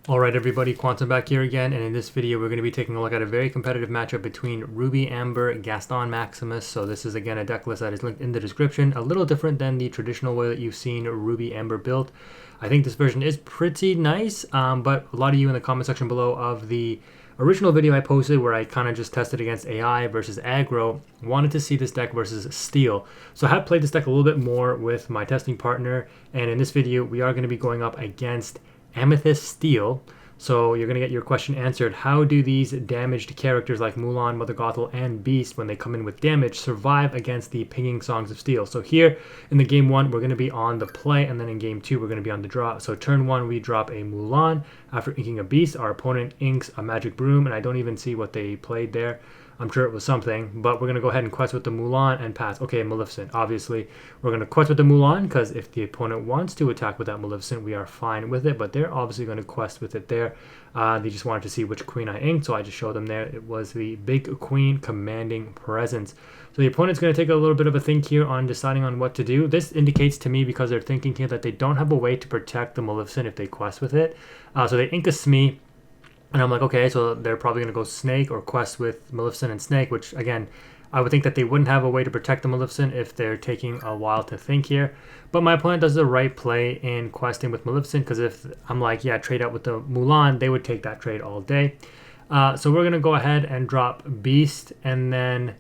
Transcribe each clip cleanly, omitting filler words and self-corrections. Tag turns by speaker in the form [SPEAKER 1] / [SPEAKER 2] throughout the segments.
[SPEAKER 1] Alright everybody, Quantum back here again, and in this video we're going to be taking a look at a very competitive matchup between Ruby Amber, Gaston Maximus. So this is again a deck list that is linked in the description, a little different than the traditional way that you've seen Ruby Amber built. I think this version is pretty nice, but a lot of you in the comment section below of the original video I posted where I kind of just tested against AI versus Aggro wanted to see this deck versus Steel. So I have played this deck a little bit more with my testing partner, and in this video we are going to be going up against Amethyst Steel. So you're going to get your question answered. How do these damaged characters like Mulan, Mother Gothel, and Beast, when they come in with damage, survive against the pinging Songs of Steel? So here in the game 1, we're going to be on the play, and then in game 2, we're going to be on the draw. So turn 1, we drop a Mulan. After inking a Beast, our opponent inks a Magic Broom, and I don't even see what they played there. I'm sure it was something, but we're going to go ahead and quest with the Mulan and pass. Okay, Maleficent. Obviously, we're going to quest with the Mulan because if the opponent wants to attack with that Maleficent, we are fine with it, but they're obviously going to quest with it there. They just wanted to see which queen I inked, so I just showed them there. It was the Big Queen Commanding Presence. So the opponent's going to take a little bit of a think here on deciding on what to do. This indicates to me, because they're thinking here, that they don't have a way to protect the Maleficent if they quest with it. So they ink a Smee. And I'm like, okay, so they're probably going to go Snake or quest with Maleficent and Snake, which, again, I would think that they wouldn't have a way to protect the Maleficent if they're taking a while to think here. But my opponent does the right play in questing with Maleficent, because if I'm like, yeah, trade out with the Mulan, they would take that trade all day. So we're going to go ahead and drop Beast and then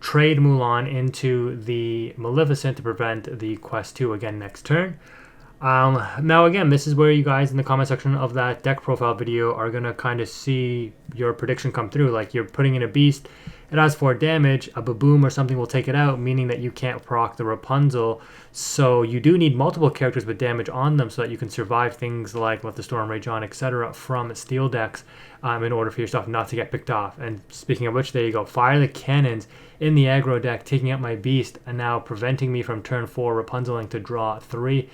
[SPEAKER 1] trade Mulan into the Maleficent to prevent the quest 2 again next turn. Now again, this is where you guys in the comment section of that deck profile video are going to kind of see your prediction come through. Like, you're putting in a Beast, it has 4 damage, a Baboom or something will take it out, meaning that you can't proc the Rapunzel. So you do need multiple characters with damage on them so that you can survive things like Let the Storm Rage On, etc. from Steel decks in order for your stuff not to get picked off. And speaking of which, there you go. Fire the Cannons in the aggro deck, taking out my Beast and now preventing me from turn 4 Rapunzeling to draw 3.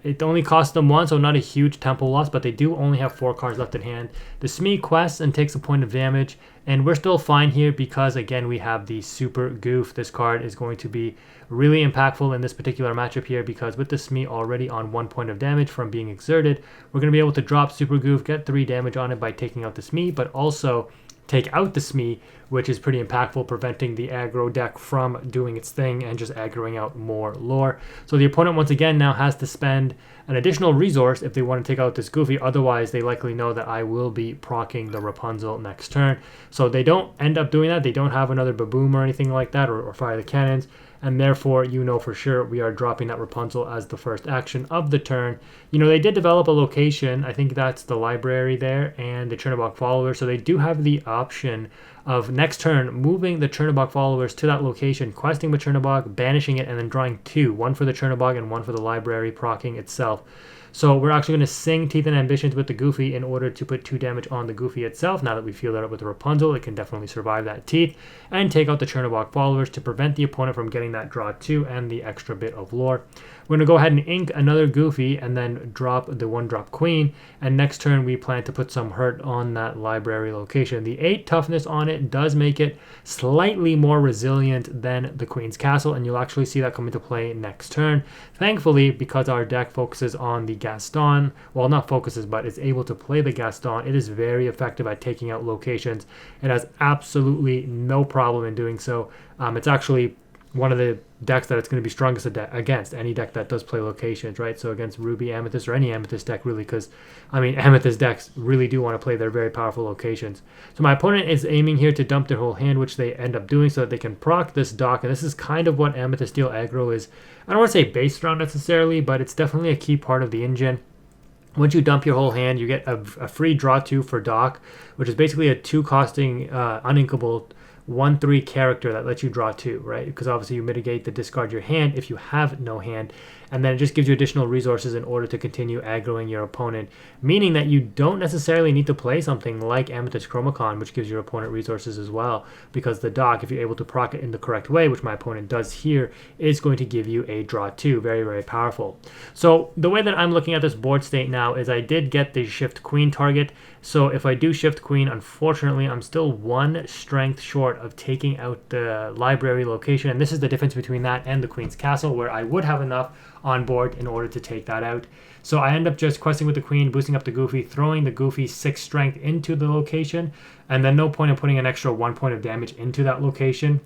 [SPEAKER 1] It only costs them 1, so not a huge tempo loss, but they do only have 4 cards left in hand. The Smee quests and takes a point of damage, and we're still fine here because, again, we have the Super Goof. This card is going to be really impactful in this particular matchup here because with the Smee already on 1 point of damage from being exerted, we're going to be able to drop Super Goof, get 3 damage on it by taking out the Smee, but also take out the Smee, which is pretty impactful, preventing the aggro deck from doing its thing and just aggroing out more lore. So the opponent once again now has to spend an additional resource if they want to take out this Goofy. Otherwise, they likely know that I will be proccing the Rapunzel next turn. So they don't end up doing that. They don't have another Baboom or anything like that, or Fire the Cannons. And therefore, you know for sure we are dropping that Rapunzel as the first action of the turn. You know, they did develop a location. I think that's the library there and the Chernobog follower. So they do have the option of next turn moving the Chernobog followers to that location, questing with Chernobog, banishing it, and then drawing 2. 1 for the Chernobog and 1 for the library, proccing itself. So we're actually going to sing Teeth and Ambitions with the Goofy in order to put 2 damage on the Goofy itself. Now that we feel that with the Rapunzel, it can definitely survive that Teeth and take out the Chernobog followers to prevent the opponent from getting that draw 2 and the extra bit of lore. We're going to go ahead and ink another Goofy and then drop the 1-drop Queen. And next turn, we plan to put some hurt on that library location. The 8 toughness on it does make it slightly more resilient than the Queen's Castle, and you'll actually see that come into play next turn. Thankfully, because our deck focuses on the Gaston, well, not focuses, but is able to play the Gaston, it is very effective at taking out locations. It has absolutely no problem in doing so. It's actually one of the decks that it's going to be strongest against any deck that does play locations, right? So against Ruby, Amethyst, or any Amethyst deck really, because I mean Amethyst decks really do want to play their very powerful locations. So my opponent is aiming here to dump their whole hand, which they end up doing so that they can proc this dock, and this is kind of what Amethyst Steel aggro is. I don't want to say based around necessarily, but it's definitely a key part of the engine. Once you dump your whole hand, you get a free draw 2 for dock, which is basically a 2 costing uninkable 1/3 character that lets you draw 2, right? Because obviously you mitigate the discard your hand if you have no hand, and then it just gives you additional resources in order to continue aggroing your opponent, meaning that you don't necessarily need to play something like Amethyst Chromacon, which gives your opponent resources as well, because the dock, if you're able to proc it in the correct way, which my opponent does here, is going to give you a draw 2. Very, very powerful. So the way that I'm looking at this board state now is I did get the Shift Queen target, so if I do Shift Queen, unfortunately, I'm still 1 strength short short of taking out the library location, and this is the difference between that and the Queen's Castle, where I would have enough on board in order to take that out. So I end up just questing with the Queen, boosting up the Goofy, throwing the Goofy 6 strength into the location, and then no point in putting an extra 1 point of damage into that location.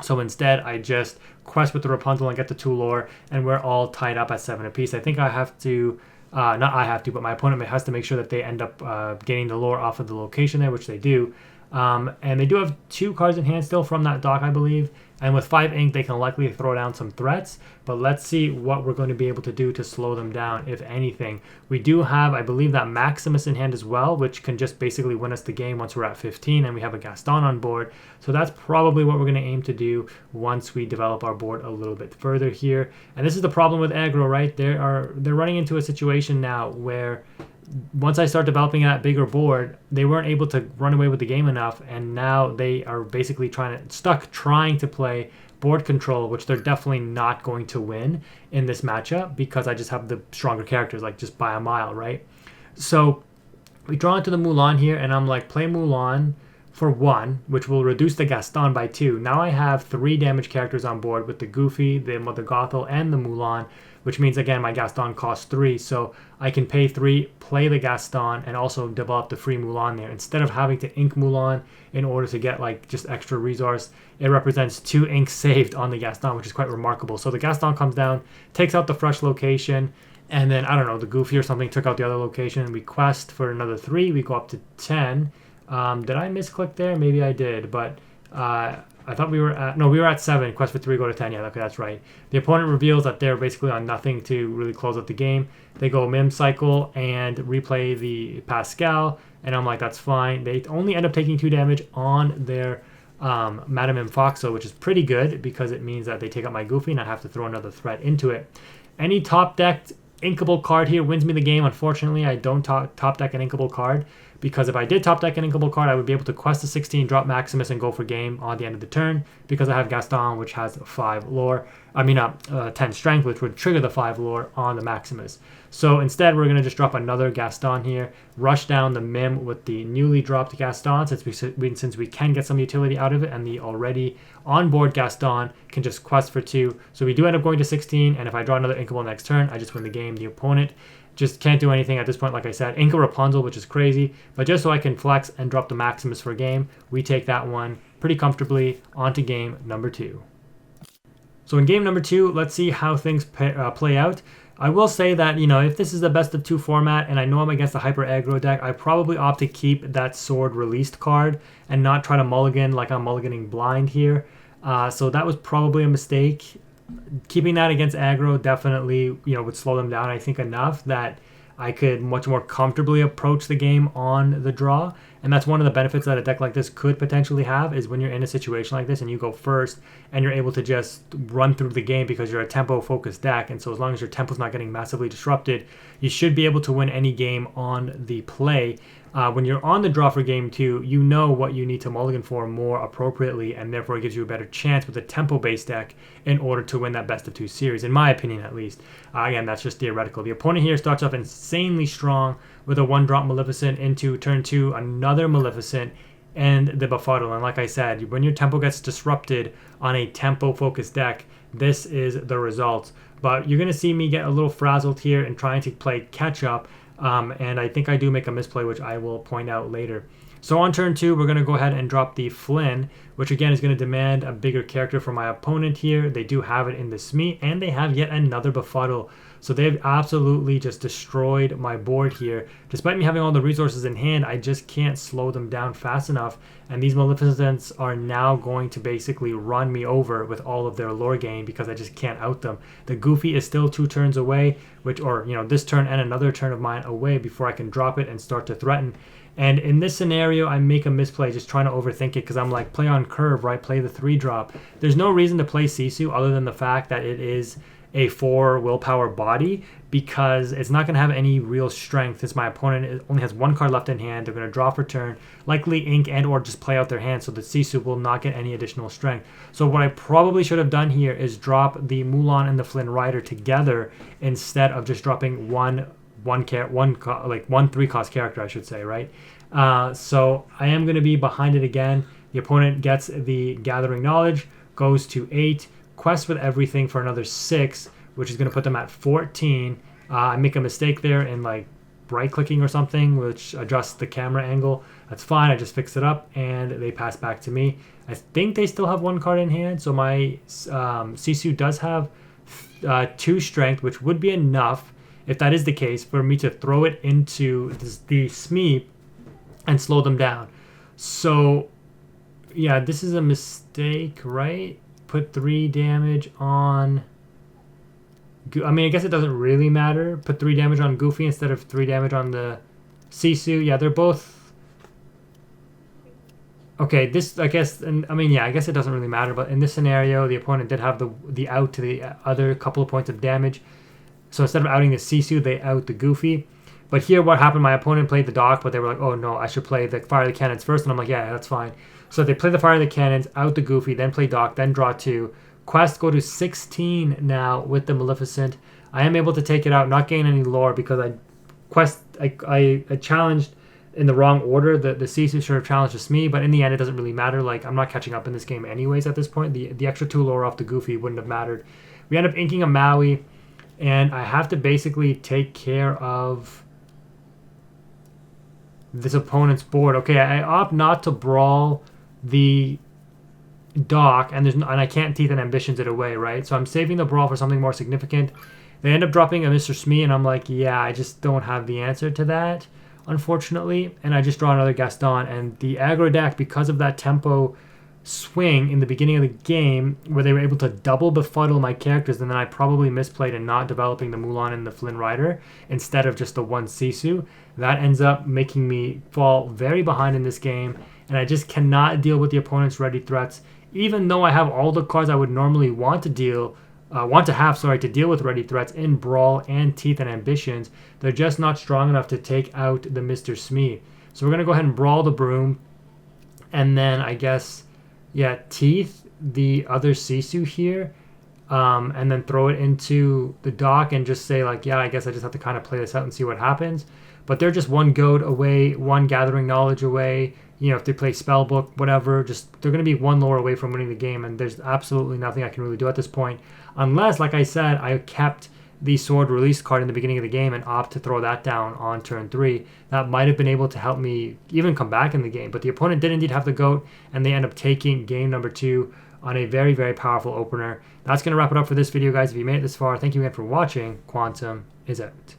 [SPEAKER 1] So instead, I just quest with the Rapunzel and get the 2 lore, and we're all tied up at 7 apiece. I think I have to, not I have to, but my opponent has to make sure that they end up getting the lore off of the location there, which they do. And they do have 2 cards in hand still from that dock, I believe. And with 5 ink, they can likely throw down some threats. But let's see what we're going to be able to do to slow them down, if anything. We do have, I believe, that Maximus in hand as well, which can just basically win us the game once we're at 15 and we have a Gaston on board. So that's probably what we're going to aim to do once we develop our board a little bit further here. And this is the problem with Aggro, right? They're running into a situation now where once I start developing that bigger board, they weren't able to run away with the game enough, and now they are basically stuck trying to play board control, which they're definitely not going to win in this matchup because I just have the stronger characters, like just by a mile, right? So we draw into the Mulan here, and I'm like, play Mulan for 1, which will reduce the Gaston by 2. Now I have 3 damage characters on board with the Goofy, the Mother Gothel, and the Mulan, which means, again, my Gaston costs 3, so I can pay 3, play the Gaston, and also develop the free Mulan there. Instead of having to ink Mulan in order to get, like, just extra resource, it represents 2 inks saved on the Gaston, which is quite remarkable. So the Gaston comes down, takes out the fresh location, and then, I don't know, the Goofy or something took out the other location. We quest for another 3, we go up to 10. Did I misclick there? Maybe I did, but I thought we were at 7. Quest for 3, go to 10. Yeah, okay, that's right. The opponent reveals that they're basically on nothing to really close out the game. They go Mim Cycle and replay the Pascal, and I'm like, that's fine. They only end up taking 2 damage on their Madame M. Foxo, which is pretty good because it means that they take out my Goofy and I have to throw another threat into it. Any top-decked inkable card here wins me the game. Unfortunately, I don't top-deck an inkable card, because if I did top deck an inkable card, I would be able to quest a 16, drop Maximus, and go for game on the end of the turn, because I have Gaston, which has 5 lore. 10 strength, which would trigger the 5 lore on the Maximus. So instead, we're going to just drop another Gaston here, rush down the Mim with the newly dropped Gaston, since we can get some utility out of it, and the already on-board Gaston can just quest for 2. So we do end up going to 16, and if I draw another inkable next turn, I just win the game. The opponent just can't do anything at this point, like I said. Ink a Rapunzel, which is crazy, but just so I can flex and drop the Maximus for a game, we take that one pretty comfortably onto game number 2. So in game number 2, let's see how things play out. I will say that, if this is the best of 2 format, and I know I'm against a hyper aggro deck, I probably opt to keep that sword released card and not try to mulligan like I'm mulliganing blind here. So that was probably a mistake. Keeping that against aggro definitely, would slow them down, I think, enough that I could much more comfortably approach the game on the draw. And that's one of the benefits that a deck like this could potentially have, is when you're in a situation like this and you go first and you're able to just run through the game because you're a tempo-focused deck. And so as long as your tempo's not getting massively disrupted, you should be able to win any game on the play. When you're on the draw for game 2, you know what you need to mulligan for more appropriately, and therefore it gives you a better chance with a tempo-based deck in order to win that best of 2 series, in my opinion at least. Again, that's just theoretical. The opponent here starts off insanely strong with a 1-drop Maleficent into turn 2, another Maleficent, and the Befuddle. And like I said, when your tempo gets disrupted on a tempo-focused deck, this is the result. But you're going to see me get a little frazzled here and trying to play catch-up. And I think I do make a misplay, which I will point out later. So on turn 2, we're going to go ahead and drop the Flynn, which again is going to demand a bigger character from my opponent here. They do have it in the Smee, and they have yet another Befuddle. So they've absolutely just destroyed my board here. Despite me having all the resources in hand, I just can't slow them down fast enough. And these Maleficents are now going to basically run me over with all of their lore gain because I just can't out them. The Goofy is still 2 turns away, this turn and another turn of mine away before I can drop it and start to threaten. And in this scenario, I make a misplay just trying to overthink it because I'm like, play on curve, right? Play the 3-drop. There's no reason to play Sisu other than the fact that it is a 4 willpower body, because it's not going to have any real strength since my opponent only has 1 card left in hand. They're going to draw for turn, likely ink and or just play out their hand, so the Sisu will not get any additional strength. So what I probably should have done here is drop the Mulan and the Flynn Rider together instead of just dropping one 3-cost character, I should say, right? So I am going to be behind it again. The opponent gets the Gathering Knowledge, goes to 8, quests with everything for another 6, which is going to put them at 14. I make a mistake there in like right clicking or something, which adjusts the camera angle. That's fine. I just fix it up and they pass back to me. I think they still have 1 card in hand, so my Sisu does have 2 strength, which would be enough, if that is the case, for me to throw it into the Smee and slow them down. So yeah, this is a mistake, right? Put 3 damage on... I mean, I guess it doesn't really matter. Put 3 damage on Goofy instead of 3 damage on the Sisu. Yeah, they're both... Okay, this, I guess, and I mean, yeah, I guess it doesn't really matter, but in this scenario, the opponent did have the out to the other couple of points of damage. So instead of outing the Sisu, they out the Goofy. But here, what happened, my opponent played the Dock, but they were like, oh no, I should play the Fire the Cannons first. And I'm like, yeah, that's fine. So they play the Fire the Cannons, out the Goofy, then play Dock, then draw 2. Quest go to 16 now with the Maleficent. I am able to take it out, not gain any lore, because I challenged in the wrong order. The Sisu should have challenged just me, but in the end, it doesn't really matter. Like, I'm not catching up in this game anyways at this point. The extra 2 lore off the Goofy wouldn't have mattered. We end up inking a Maui, and I have to basically take care of this opponent's board. Okay, I opt not to brawl the Dock, and I can't Teeth and Ambitions it away, right? So I'm saving the brawl for something more significant. They end up dropping a Mr. Smee, and I'm like, yeah, I just don't have the answer to that, unfortunately. And I just draw another Gaston, and the aggro deck, because of that tempo swing in the beginning of the game, where they were able to double befuddle my characters, and then I probably misplayed in not developing the Mulan and the Flynn Rider instead of just the 1 Sisu. That ends up making me fall very behind in this game, and I just cannot deal with the opponent's ready threats. Even though I have all the cards I would normally want to deal with ready threats in Brawl and Teeth and Ambitions, they're just not strong enough to take out the Mr. Smee. So we're going to go ahead and Brawl the Broom, and then I guess, yeah, Teeth the other Sisu here, and then throw it into the Dock and just say, like, yeah, I guess I just have to kind of play this out and see what happens. But they're just 1 goad away, 1 Gathering Knowledge away. You know, if they play Spellbook, whatever, just they're going to be 1 lore away from winning the game, and there's absolutely nothing I can really do at this point. Unless, like I said, I kept the Sword Release card in the beginning of the game and opt to throw that down on turn 3. That might have been able to help me even come back in the game. But the opponent did indeed have the GOAT, and they end up taking game number 2 on a very, very powerful opener. That's going to wrap it up for this video, guys. If you made it this far, thank you again for watching. Quantum is out.